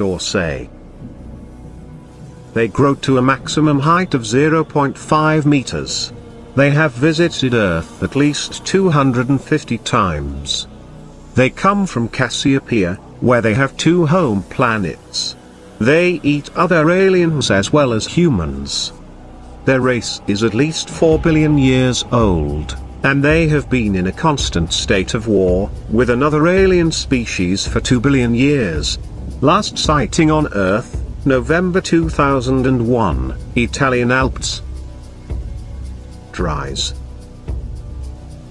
Dorsey. They grow to a maximum height of 0.5 meters. They have visited Earth at least 250 times. They come from Cassiopeia, where they have 2 home planets. They eat other aliens as well as humans. Their race is at least 4 billion years old, and they have been in a constant state of war with another alien species for 2 billion years. Last sighting on Earth, November 2001, Italian Alps. Dries.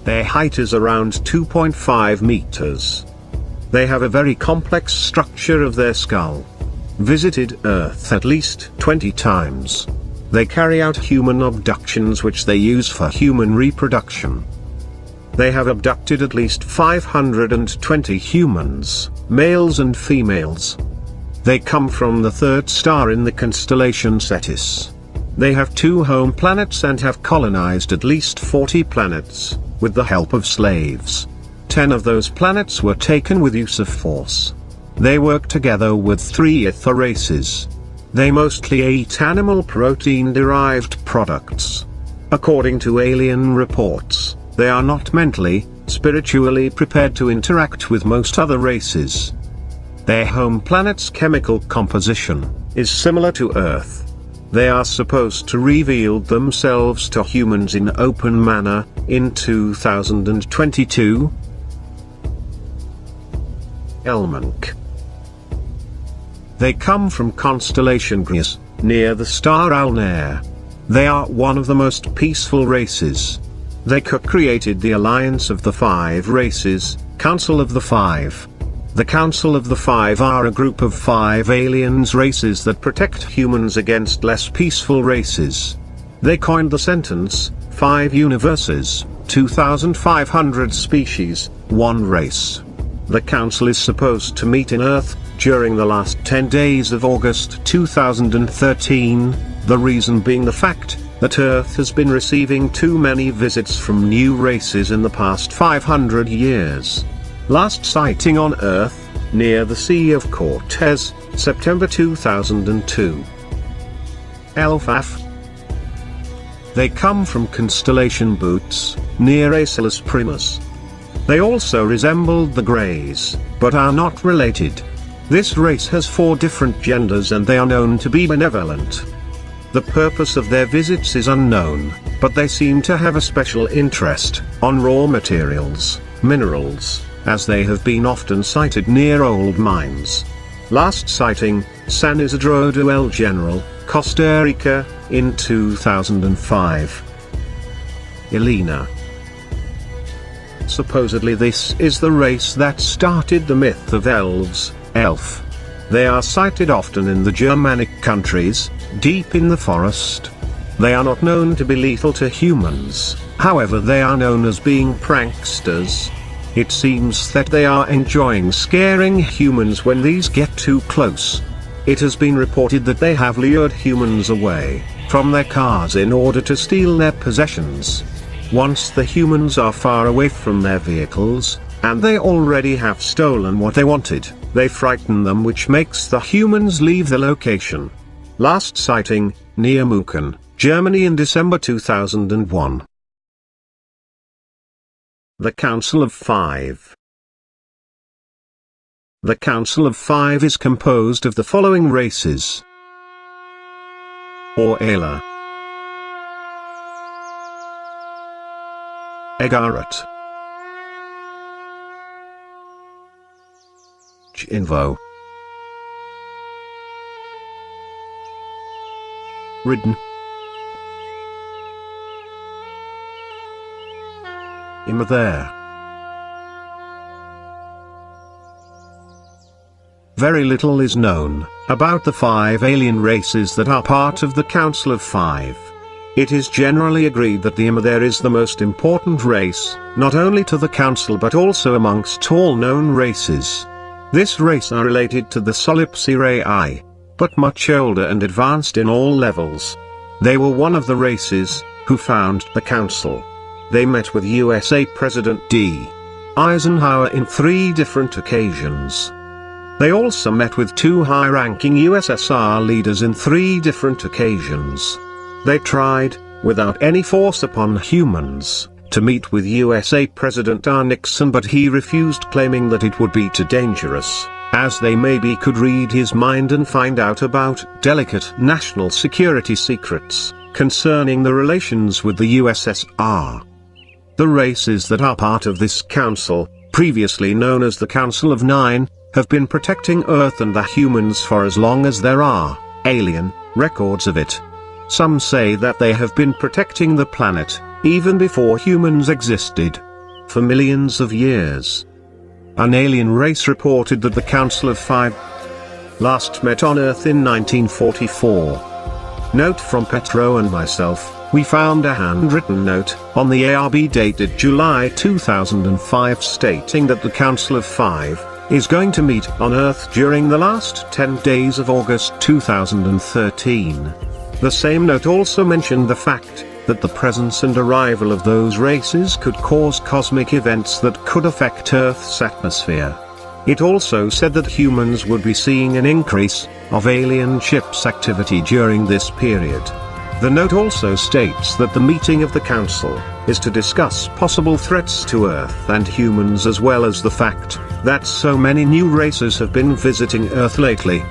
Their height is around 2.5 meters. They have a very complex structure of their skull. Visited Earth at least 20 times. They carry out human abductions which they use for human reproduction. They have abducted at least 520 humans, males and females. They come from the 3rd star in the constellation Cetus. They have 2 home planets and have colonized at least 40 planets, with the help of slaves. 10 of those planets were taken with use of force. They work together with 3 ether races. They mostly eat animal protein-derived products. According to alien reports, they are not mentally, spiritually prepared to interact with most other races. Their home planet's chemical composition is similar to Earth. They are supposed to reveal themselves to humans in open manner in 2022. Elmonk. They come from constellation Grius, near the star Alnair. They are one of the most peaceful races. They co-created the Alliance of the 5 Races, Council of the 5. The Council of the 5 are a group of 5 aliens races that protect humans against less peaceful races. They coined the sentence, 5 universes, 2,500 species, 1 race. The Council is supposed to meet in Earth during the last 10 days of August 2013, the reason being the fact that Earth has been receiving too many visits from new races in the past 500 years. Last sighting on Earth, near the Sea of Cortez, September 2002. Elfaf. They come from constellation Bootes, near Acelus Primus. They also resembled the Greys, but are not related. This race has 4 different genders and they are known to be benevolent. The purpose of their visits is unknown, but they seem to have a special interest on raw materials, minerals, as they have been often sighted near old mines. Last sighting, San Isidro de El General, Costa Rica, in 2005. Elena. Supposedly this is the race that started the myth of elves, elf. They are sighted often in the Germanic countries, deep in the forest. They are not known to be lethal to humans, however they are known as being pranksters. It seems that they are enjoying scaring humans when these get too close. It has been reported that they have lured humans away from their cars in order to steal their possessions. Once the humans are far away from their vehicles, and they already have stolen what they wanted, they frighten them, which makes the humans leave the location. Last sighting, near Muchen, Germany in December 2001. The Council of 5. The Council of 5 is composed of the following races. Orela, Egarat, Jinvo, Ridden, Imathere. Very little is known about the 5 alien races that are part of the Council of 5. It is generally agreed that the Imathere is the most important race, not only to the Council but also amongst all known races. This race are related to the Solipsirae, but much older and advanced in all levels. They were one of the races who founded the Council. They met with USA President D. Eisenhower in 3 different occasions. They also met with two high-ranking USSR leaders in 3 different occasions. They tried, without any force upon humans, to meet with USA President Nixon, but he refused, claiming that it would be too dangerous, as they maybe could read his mind and find out about delicate national security secrets concerning the relations with the USSR. The races that are part of this council, previously known as the Council of Nine, have been protecting Earth and the humans for as long as there are alien records of it. Some say that they have been protecting the planet, even before humans existed, for millions of years. An alien race reported that the Council of Five last met on Earth in 1944. Note from Petro and myself, we found a handwritten note on the ARB dated July 2005 stating that the Council of Five is going to meet on Earth during the last 10 days of August 2013. The same note also mentioned the fact that the presence and arrival of those races could cause cosmic events that could affect Earth's atmosphere. It also said that humans would be seeing an increase of alien ships activity during this period. The note also states that the meeting of the Council is to discuss possible threats to Earth and humans, as well as the fact that so many new races have been visiting Earth lately.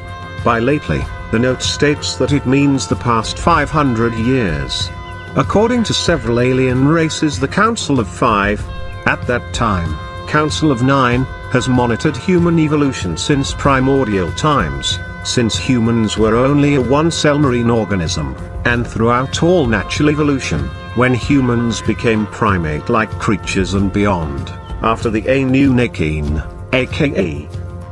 By lately, the note states that it means the past 500 years. According to several alien races, the Council of Five, at that time, Council of Nine, has monitored human evolution since primordial times, since humans were only a one-cell marine organism, and throughout all natural evolution, when humans became primate-like creatures and beyond, after the Anunnaki, aka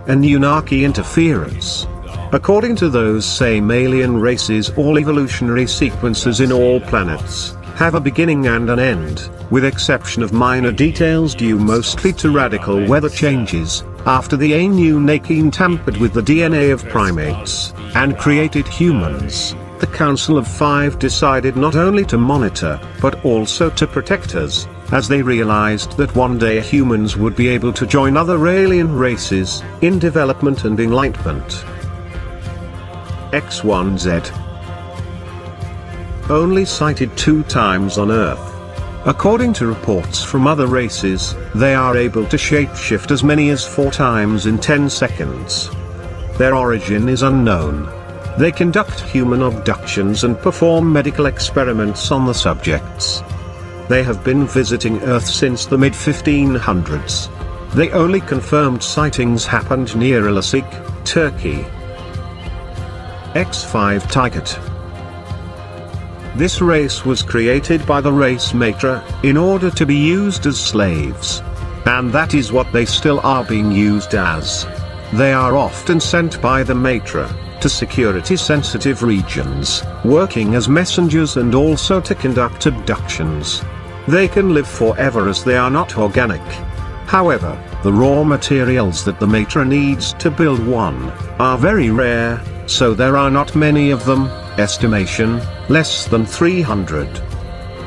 Anunnaki interference. According to those same alien races, all evolutionary sequences in all planets have a beginning and an end, with exception of minor details due mostly to radical weather changes. After the Anunnaki tampered with the DNA of primates and created humans, the Council of Five decided not only to monitor, but also to protect us, as they realized that one day humans would be able to join other alien races in development and enlightenment. X1Z. Only sighted 2 times on Earth. According to reports from other races, they are able to shapeshift as many as 4 times in 10 seconds. Their origin is unknown. They conduct human abductions and perform medical experiments on the subjects. They have been visiting Earth since the mid-1500s. The only confirmed sightings happened near Elazig, Turkey. X5 Tyket. This race was created by the race Maitra, in order to be used as slaves. And that is what they still are being used as. They are often sent by the Maitra to security-sensitive regions, working as messengers and also to conduct abductions. They can live forever as they are not organic. However, the raw materials that the Maitra needs to build one are very rare, so there are not many of them, estimation, less than 300.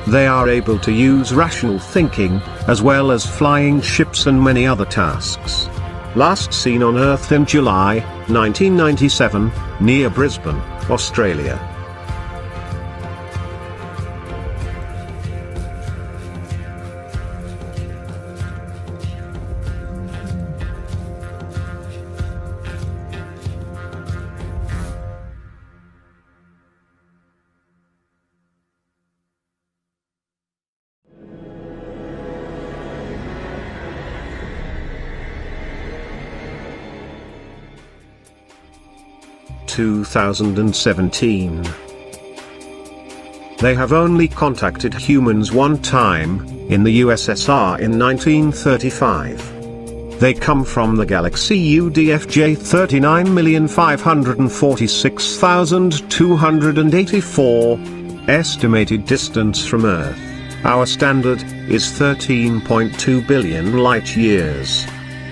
They are able to use rational thinking, as well as flying ships and many other tasks. Last seen on Earth in July 1997, near Brisbane, Australia. (2017). They have only contacted humans one time, in the USSR in 1935. They come from the galaxy UDFJ 39,546,284, estimated distance from Earth. Our standard is 13.2 billion light-years.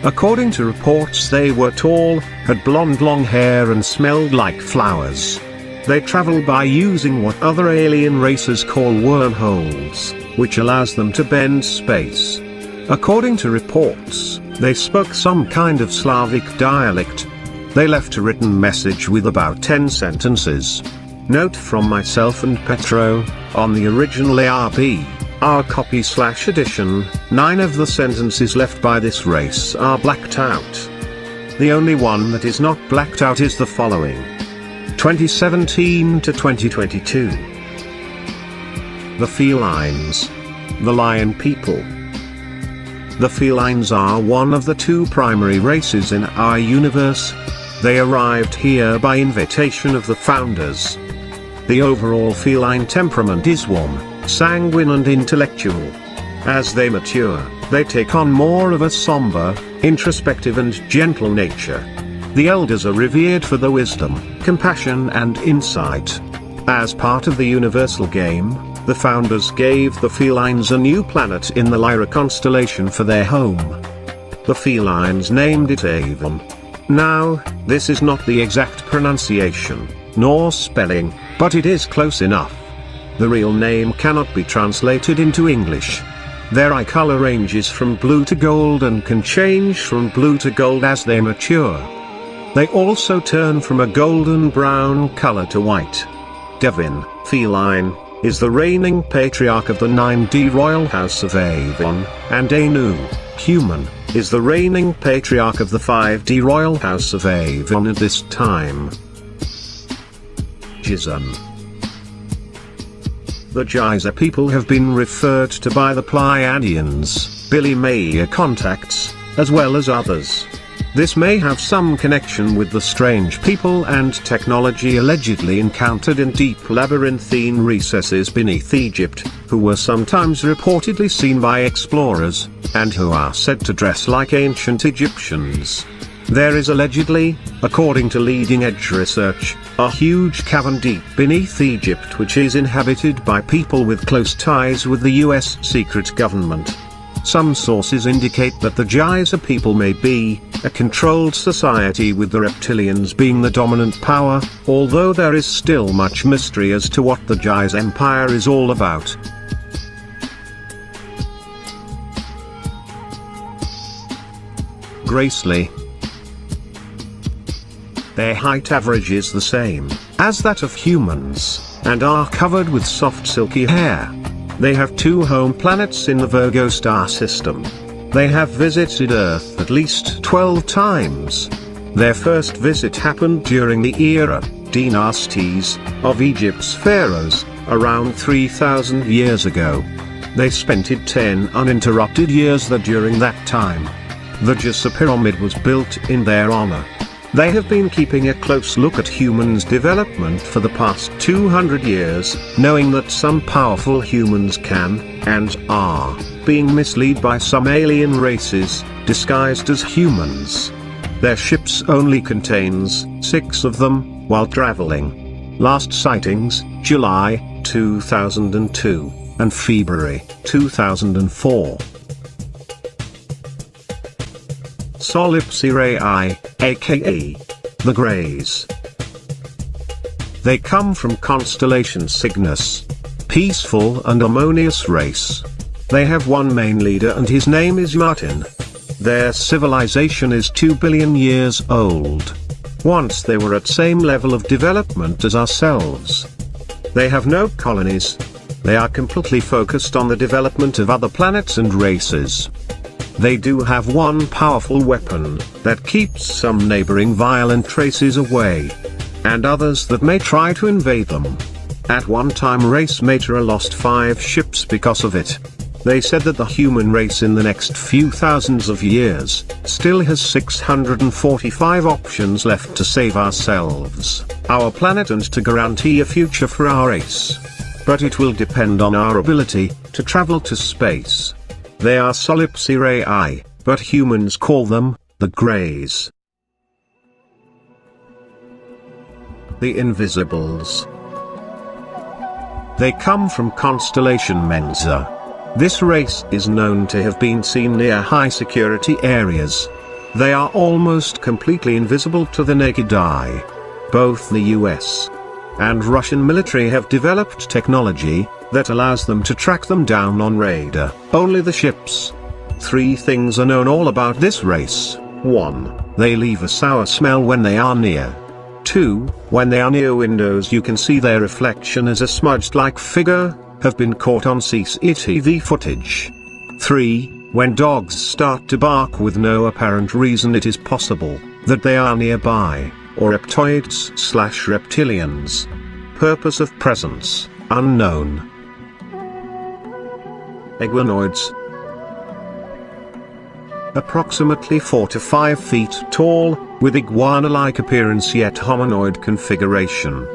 According to reports, they were tall, had blonde long hair and smelled like flowers. They travel by using what other alien races call wormholes, which allows them to bend space. According to reports, they spoke some kind of Slavic dialect, They left a written message with about 10 sentences. Note from myself and Petro, on the original ARB, our copy/edition, 9 of the sentences left by this race are blacked out. The only one that is not blacked out is the following. 2017 to 2022. The felines. The lion people. The felines are one of the 2 primary races in our universe. They arrived here by invitation of the founders. The overall feline temperament is warm, sanguine and intellectual. As they mature, they take on more of a somber, introspective and gentle nature. The elders are revered for their wisdom, compassion and insight. As part of the universal game, the founders gave the felines a new planet in the Lyra constellation for their home. The felines named it Avon. Now, this is not the exact pronunciation, nor spelling, but it is close enough. The real name cannot be translated into English. Their eye color ranges from blue to gold and can change from blue to gold as they mature. They also turn from a golden brown color to white. Devin, feline, is the reigning patriarch of the 9D royal house of Avon, and Anu, human, is the reigning patriarch of the 5D royal house of Avon at this time. Jizan. The Giza people have been referred to by the Pleiadians, Billy Meier contacts, as well as others. This may have some connection with the strange people and technology allegedly encountered in deep labyrinthine recesses beneath Egypt, who were sometimes reportedly seen by explorers, and who are said to dress like ancient Egyptians. There is allegedly, according to leading-edge research, a huge cavern deep beneath Egypt which is inhabited by people with close ties with the US secret government. Some sources indicate that the Giza people may be a controlled society with the reptilians being the dominant power, although there is still much mystery as to what the Giza Empire is all about. Gracely. Their height average is the same as that of humans, and are covered with soft silky hair. They have 2 home planets in the Virgo star system. They have visited Earth at least 12 times. Their first visit happened during the era, dynasties, of Egypt's pharaohs, around 3,000 years ago. They spent 10 uninterrupted years there during that time. The Giza pyramid was built in their honor. They have been keeping a close look at humans' development for the past 200 years, knowing that some powerful humans can, and are, being misled by some alien races, disguised as humans. Their ships only contains 6 of them, while traveling. Last sightings, July 2002, and February 2004. Solipsirae, aka the Greys. They come from constellation Cygnus. Peaceful and harmonious race. They have one main leader and his name is Martin. Their civilization is 2 billion years old. Once they were at same level of development as ourselves. They have no colonies. They are completely focused on the development of other planets and races. They do have one powerful weapon, that keeps some neighboring violent races away. And others that may try to invade them. At one time race Matera lost 5 ships because of it. They said that the human race in the next few thousands of years, still has 645 options left to save ourselves, our planet and to guarantee a future for our race. But it will depend on our ability, to travel to space. They are Solipsirae, but humans call them, the Greys. The Invisibles. They come from constellation Mensa. This race is known to have been seen near high security areas. They are almost completely invisible to the naked eye. Both the US and Russian military have developed technology that allows them to track them down on radar. Only the ships. 3 things are known all about this race. 1. They leave a sour smell when they are near. 2. When they are near windows you can see their reflection as a smudged-like figure, have been caught on CCTV footage. 3. When dogs start to bark with no apparent reason it is possible that they are nearby, or reptoids/reptilians. Purpose of presence, unknown. Iguanoids. Approximately 4 to 5 feet tall, with iguana-like appearance yet hominoid configuration.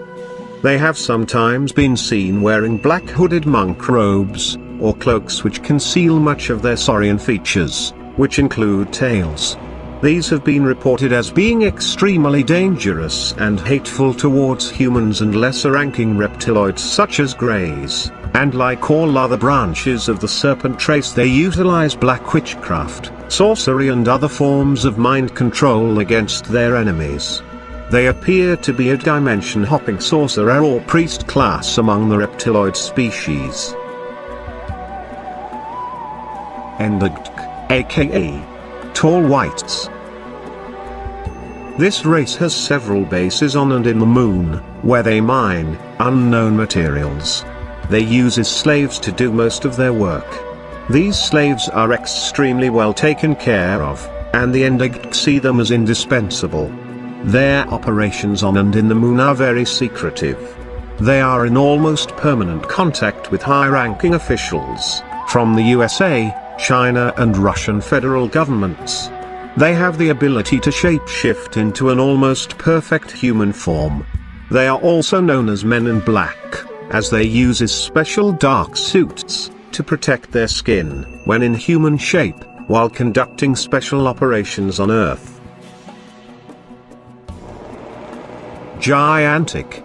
They have sometimes been seen wearing black hooded monk robes, or cloaks which conceal much of their saurian features, which include tails. These have been reported as being extremely dangerous and hateful towards humans and lesser-ranking reptiloids such as greys, and like all other branches of the serpent race they utilize black witchcraft, sorcery and other forms of mind control against their enemies. They appear to be a dimension-hopping sorcerer or priest class among the reptiloid species. Endogtk, aka tall whites. This race has several bases on and in the moon, where they mine unknown materials. They use as slaves to do most of their work. These slaves are extremely well taken care of, and the Endogtk see them as indispensable. Their operations on and in the moon are very secretive. They are in almost permanent contact with high-ranking officials, from the USA, China and Russian federal governments. They have the ability to shapeshift into an almost perfect human form. They are also known as Men in Black, as they use special dark suits to protect their skin when in human shape, while conducting special operations on Earth. Gigantic.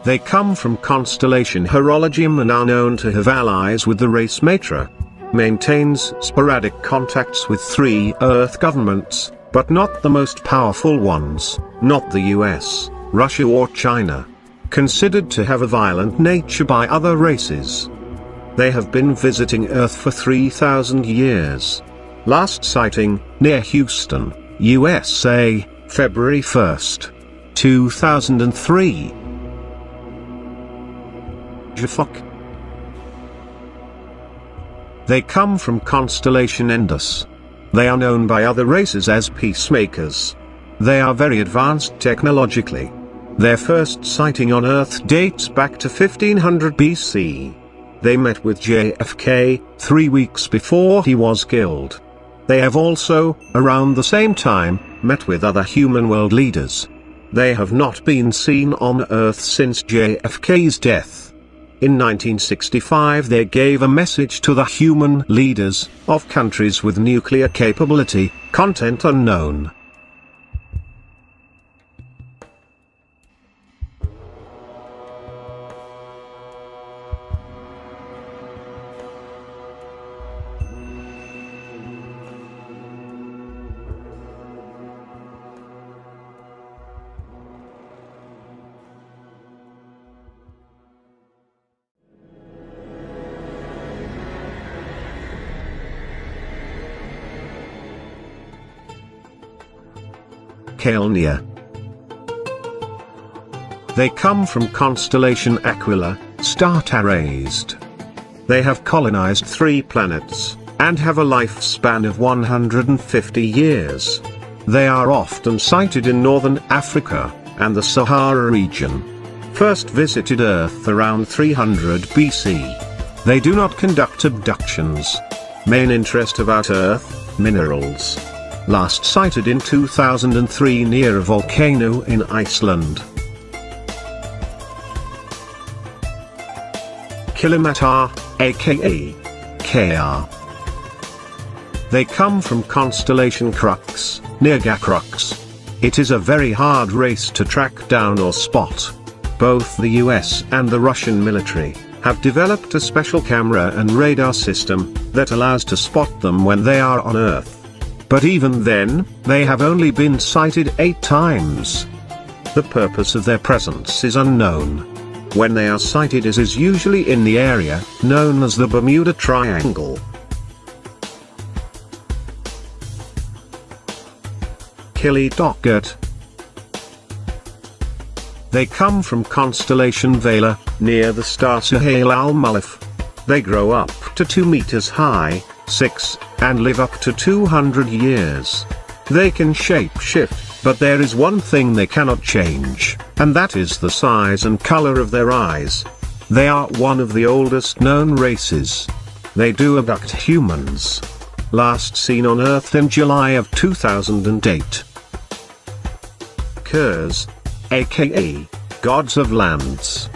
They come from constellation Horologium and are known to have allies with the race Matra. Maintains sporadic contacts with 3 Earth governments, but not the most powerful ones, not the US, Russia or China. Considered to have a violent nature by other races. They have been visiting Earth for 3,000 years. Last sighting, near Houston, USA, February 1st, 2003. Fuck. They come from constellation Endus. They are known by other races as peacemakers. They are very advanced technologically. Their first sighting on Earth dates back to 1500 BC. They met with JFK 3 weeks before he was killed. They have also, around the same time, met with other human world leaders. They have not been seen on Earth since JFK's death. In 1965 they gave a message to the human leaders of countries with nuclear capability, content unknown. Caelnia. They come from constellation Aquila, star-raised. They have colonized 3 planets, and have a lifespan of 150 years. They are often sighted in northern Africa, and the Sahara region. First visited Earth around 300 BC. They do not conduct abductions. Main interest about Earth, minerals. Last sighted in 2003 near a volcano in Iceland. Killimatar, aka KR. They come from constellation Crux, near Gacrux. It is a very hard race to track down or spot. Both the US and the Russian military have developed a special camera and radar system that allows to spot them when they are on Earth. But even then, they have only been sighted 8 times. The purpose of their presence is unknown. When they are sighted it is usually in the area known as the Bermuda Triangle. Kilidogert. They come from constellation Vela, near the star Sahel al-Mulaf. They grow up to 2 meters high, 6, and live up to 200 years. They can shape-shift, but there is one thing they cannot change, and that is the size and color of their eyes. They are one of the oldest known races. They do abduct humans. Last seen on Earth in July of 2008. Kurs, aka gods of lands.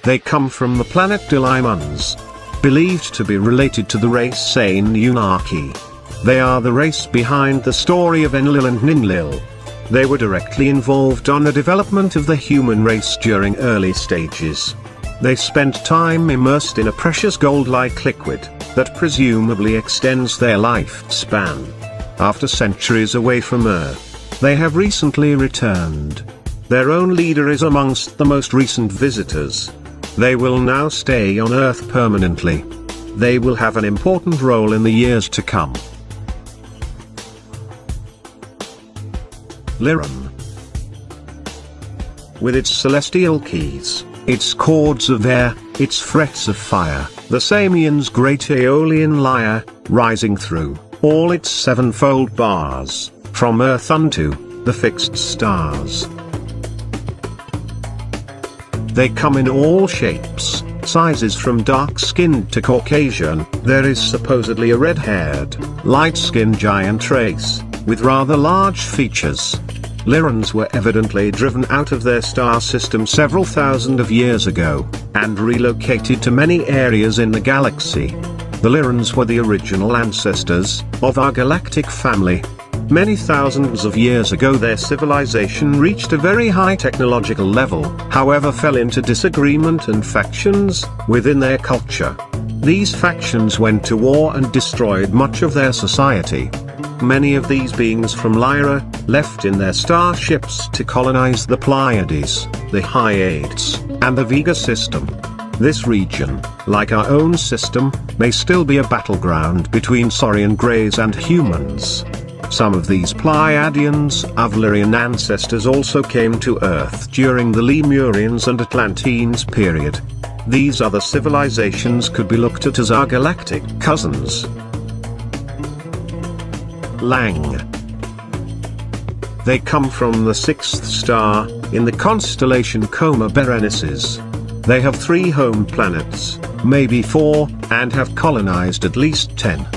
They come from the planet Delimons, believed to be related to the race Anunnaki. They are the race behind the story of Enlil and Ninlil. They were directly involved on the development of the human race during early stages. They spent time immersed in a precious gold-like liquid that presumably extends their lifespan. After centuries away from Earth, they have recently returned. Their own leader is amongst the most recent visitors. They will now stay on Earth permanently. They will have an important role in the years to come. Lyran. With its celestial keys, its chords of air, its frets of fire, the Samian's great Aeolian lyre, rising through all its sevenfold bars, from Earth unto the fixed stars. They come in all shapes, sizes from dark-skinned to Caucasian. There is supposedly a red-haired, light-skinned giant race, with rather large features. Lyrans were evidently driven out of their star system several thousand of years ago, and relocated to many areas in the galaxy. The Lyrans were the original ancestors of our galactic family. Many thousands of years ago their civilization reached a very high technological level, however fell into disagreement and factions within their culture. These factions went to war and destroyed much of their society. Many of these beings from Lyra left in their starships to colonize the Pleiades, the Hyades, and the Vega system. This region, like our own system, may still be a battleground between Saurian Greys and humans. Some of these Pleiadians of Lyrian ancestors also came to Earth during the Lemurians and Atlanteans period. These other civilizations could be looked at as our galactic cousins. Lang. They come from the 6th star, in the constellation Coma Berenices. They have 3 home planets, maybe 4, and have colonized at least 10.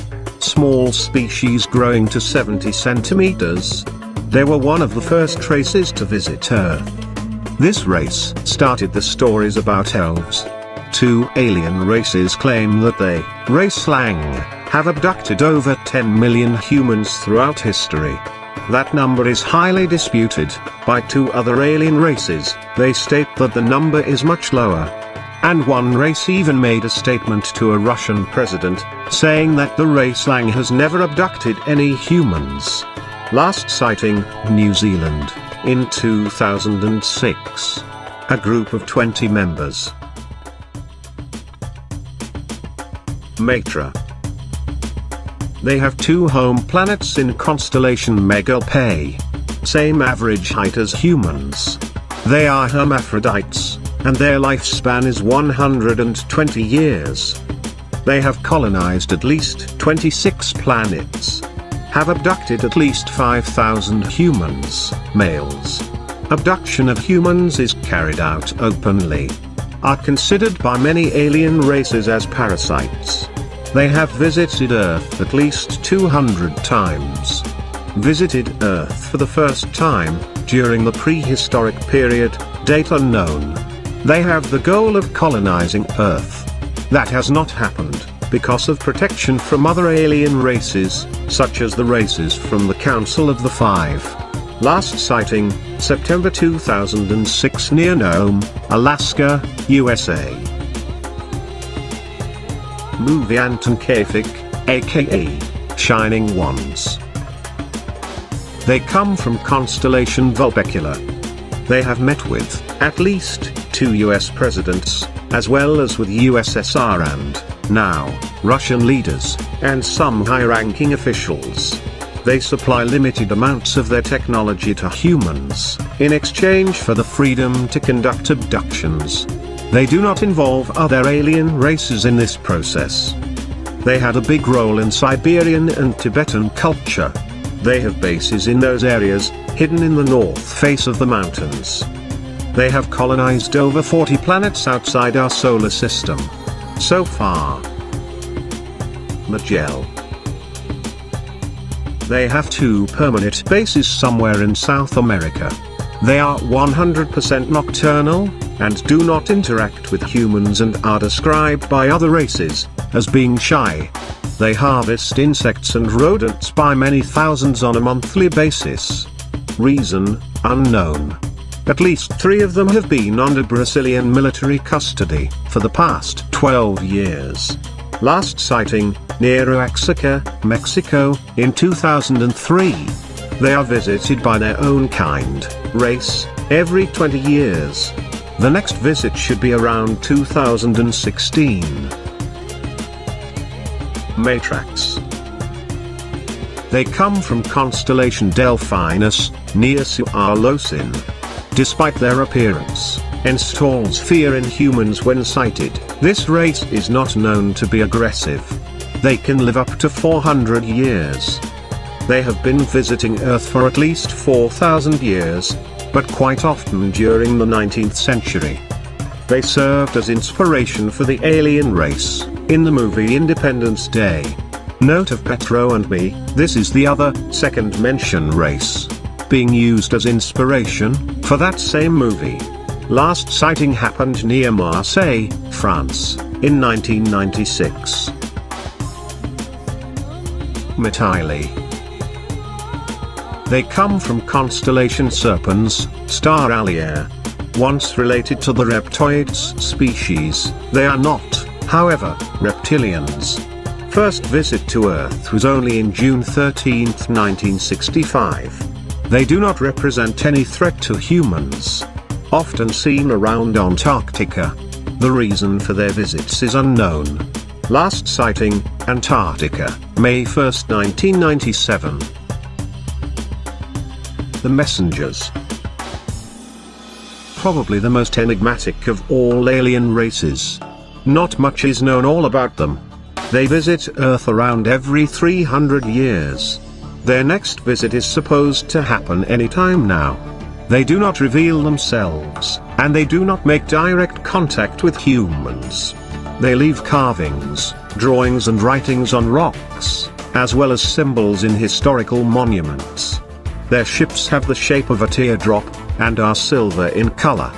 Small species growing to 70 centimeters. They were one of the first races to visit Earth. This race started the stories about elves. 2 alien races claim that they, race Lang, have abducted over 10 million humans throughout history. That number is highly disputed by 2 other alien races. They state that the number is much lower. And one race even made a statement to a Russian president, saying that the race Lang has never abducted any humans. Last sighting, New Zealand, in 2006. A group of 20 members. Matra. They have 2 home planets in constellation Megalpay. Same average height as humans. They are hermaphrodites, and their lifespan is 120 years. They have colonized at least 26 planets. Have abducted at least 5,000 humans, males. Abduction of humans is carried out openly. Are considered by many alien races as parasites. They have visited Earth at least 200 times. Visited Earth for the first time, during the prehistoric period, date unknown. They have the goal of colonizing Earth. That has not happened, because of protection from other alien races, such as the races from the Council of the Five. Last sighting, September 2006 near Nome, Alaska, USA. Muviant and Kefik, aka Shining Ones. They come from constellation Vulpecula. They have met with, at least, 2 US presidents, as well as with USSR and, now, Russian leaders, and some high-ranking officials. They supply limited amounts of their technology to humans, in exchange for the freedom to conduct abductions. They do not involve other alien races in this process. They had a big role in Siberian and Tibetan culture. They have bases in those areas, hidden in the north face of the mountains. They have colonized over 40 planets outside our solar system. So far. Magellan. They have 2 permanent bases somewhere in South America. They are 100% nocturnal, and do not interact with humans and are described by other races as being shy. They harvest insects and rodents by many thousands on a monthly basis. Reason, unknown. At least 3 of them have been under Brazilian military custody for the past 12 years. Last sighting, near Oaxaca, Mexico, in 2003. They are visited by their own kind, race, every 20 years. The next visit should be around 2016. Matrax. They come from constellation Delphinus, near Suarlosin. Despite their appearance, installs fear in humans when sighted, this race is not known to be aggressive. They can live up to 400 years. They have been visiting Earth for at least 4,000 years, but quite often during the 19th century. They served as inspiration for the alien race, in the movie Independence Day. Note of Petro and Me, this is the other, second mention race, being used as inspiration, for that same movie. Last sighting happened near Marseille, France, in 1996. Mytilene. They come from constellation Serpens, star Alliaire. Once related to the reptoids species, they are not, however, reptilians. First visit to Earth was only in June 13, 1965. They do not represent any threat to humans. Often seen around Antarctica. The reason for their visits is unknown. Last sighting, Antarctica, May 1, 1997. The Messengers. Probably the most enigmatic of all alien races. Not much is known all about them. They visit Earth around every 300 years. Their next visit is supposed to happen anytime now. They do not reveal themselves, and they do not make direct contact with humans. They leave carvings, drawings and writings on rocks, as well as symbols in historical monuments. Their ships have the shape of a teardrop, and are silver in color.